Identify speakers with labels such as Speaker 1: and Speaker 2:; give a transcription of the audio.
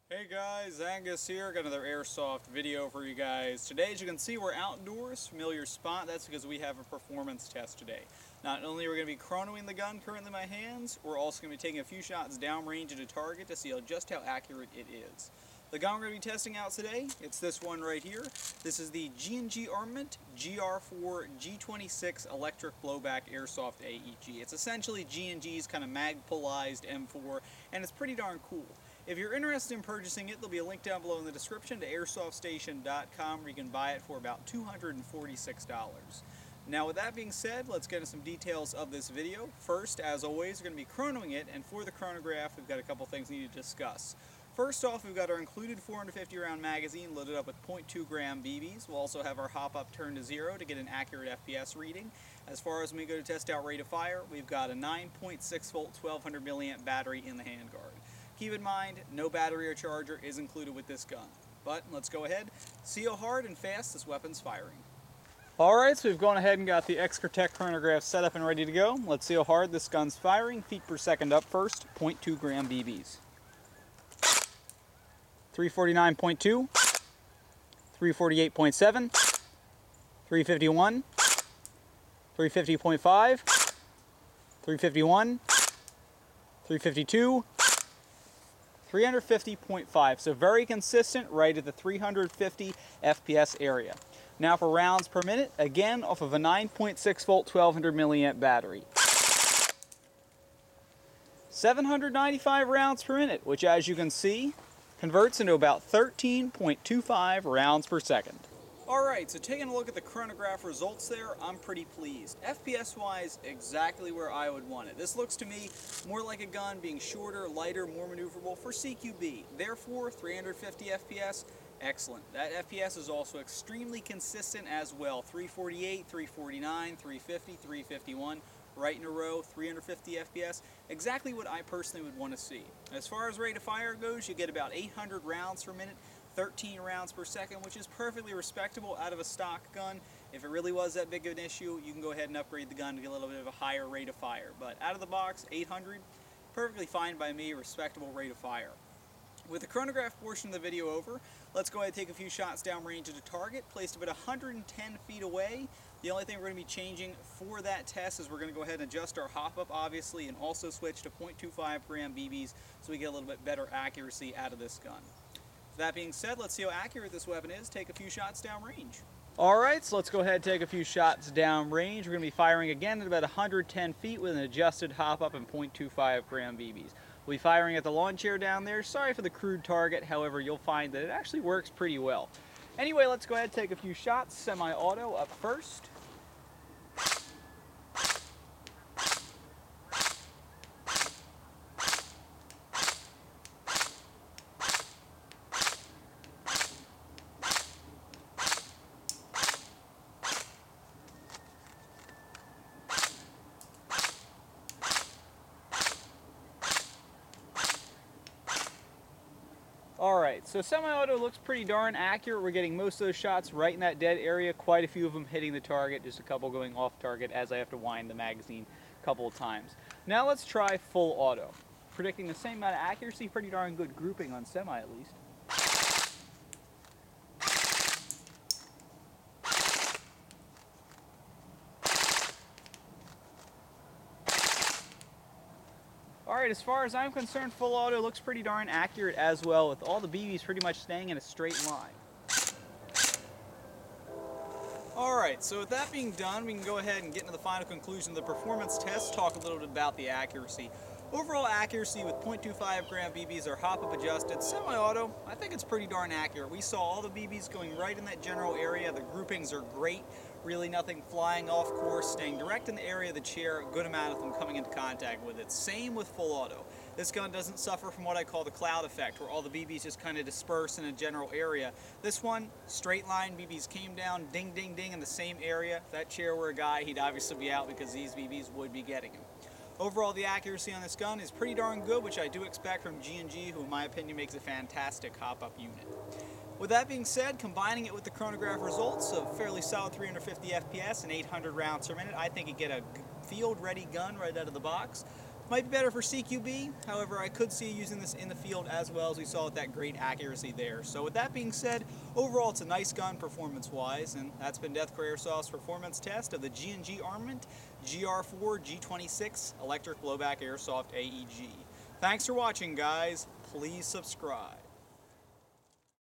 Speaker 1: Hey guys, Angus here. Got another Airsoft video for you guys. Today, as you can see, we're outdoors, familiar spot. That's because we have a performance test today. Not only are we going to be chronoing the gun currently in my hands, we're also going to be taking a few shots downrange at a target to see just how accurate it is. The gun we're going to be testing out today, it's this one right here. This is the G&G Armament GR4 G26 electric blowback Airsoft AEG. It's essentially G&G's kind of mag-pullized M4, and it's pretty darn cool. If you're interested in purchasing it, there'll be a link down below in the description to airsoftstation.com where you can buy it for about $246. Now with that being said, let's get into some details of this video. First, as always, we're going to be chronoing it, and for the chronograph, we've got a couple things we need to discuss. First off, we've got our included 450 round magazine loaded up with 0.2 gram BBs. We'll also have our hop-up turned to 0 to get an accurate FPS reading. As far as when we go to test out rate of fire, we've got a 9.6 volt 1200 milliamp battery in the handguard. Keep in mind, no battery or charger is included with this gun. But let's go ahead, see how hard and fast this weapon's firing. Alright, so we've gone ahead and got the X-Tech chronograph set up and ready to go. Let's see how hard this gun's firing. Feet per second up first, 0.2 gram BBs. 349.2, 348.7, 351, 350.5, 351, 352, 350.5, so very consistent right at the 350 FPS area. Now for rounds per minute, again off of a 9.6 volt 1200 milliamp battery. 795 rounds per minute, which as you can see, converts into about 13.25 rounds per second. Alright, so taking a look at the chronograph results there, I'm pretty pleased. FPS-wise, exactly where I would want it. This looks to me more like a gun being shorter, lighter, more maneuverable for CQB. Therefore, 350 FPS, excellent. That FPS is also extremely consistent as well. 348, 349, 350, 351, right in a row, 350 FPS, exactly what I personally would want to see. As far as rate of fire goes, you get about 800 rounds per minute, 13 rounds per second, which is perfectly respectable out of a stock gun. If it really was that big of an issue, you can go ahead and upgrade the gun to get a little bit of a higher rate of fire. But out of the box, 800, perfectly fine by me, respectable rate of fire. With the chronograph portion of the video over, let's go ahead and take a few shots downrange at a target, placed about 110 feet away. The only thing we're going to be changing for that test is we're going to go ahead and adjust our hop-up, obviously, and also switch to 0.25 gram BBs so we get a little bit better accuracy out of this gun. That being said, let's see how accurate this weapon is. Take a few shots downrange. Alright, so let's go ahead and take a few shots downrange. We're going to be firing again at about 110 feet with an adjusted hop-up and 0.25 gram BBs. We'll be firing at the lawn chair down there. Sorry for the crude target, however, you'll find that it actually works pretty well. Anyway, let's go ahead and take a few shots. Semi-auto up first. Alright, so semi-auto looks pretty darn accurate. We're getting most of those shots right in that dead area, quite a few of them hitting the target, just a couple going off target as I have to wind the magazine a couple of times. Now let's try full auto. Predicting the same amount of accuracy, pretty darn good grouping on semi at least. Alright, as far as I'm concerned, full auto looks pretty darn accurate as well, with all the BBs pretty much staying in a straight line. Alright, so with that being done, we can go ahead and get into the final conclusion of the performance test, talk a little bit about the accuracy. Overall accuracy with 0.25 gram BBs are hop-up adjusted. Semi-auto, I think it's pretty darn accurate. We saw all the BBs going right in that general area. The groupings are great. Really nothing flying off course, staying direct in the area of the chair, a good amount of them coming into contact with it. Same with full auto. This gun doesn't suffer from what I call the cloud effect, where all the BBs just kind of disperse in a general area. This one, straight line, BBs came down, ding, ding, ding in the same area. If that chair were a guy, he'd obviously be out because these BBs would be getting him. Overall, the accuracy on this gun is pretty darn good, which I do expect from G&G, who in my opinion makes a fantastic hop-up unit. With that being said, combining it with the chronograph results of fairly solid 350 FPS and 800 rounds per minute, I think you get a field-ready gun right out of the box. Might be better for CQB, however I could see using this in the field as well, as we saw with that great accuracy there. So with that being said, overall it's a nice gun performance-wise, and that's been Deathcore Airsoft's performance test of the G&G Armament GR4 G26 Electric BlowBack Airsoft AEG. Thanks for watching, guys. Please subscribe.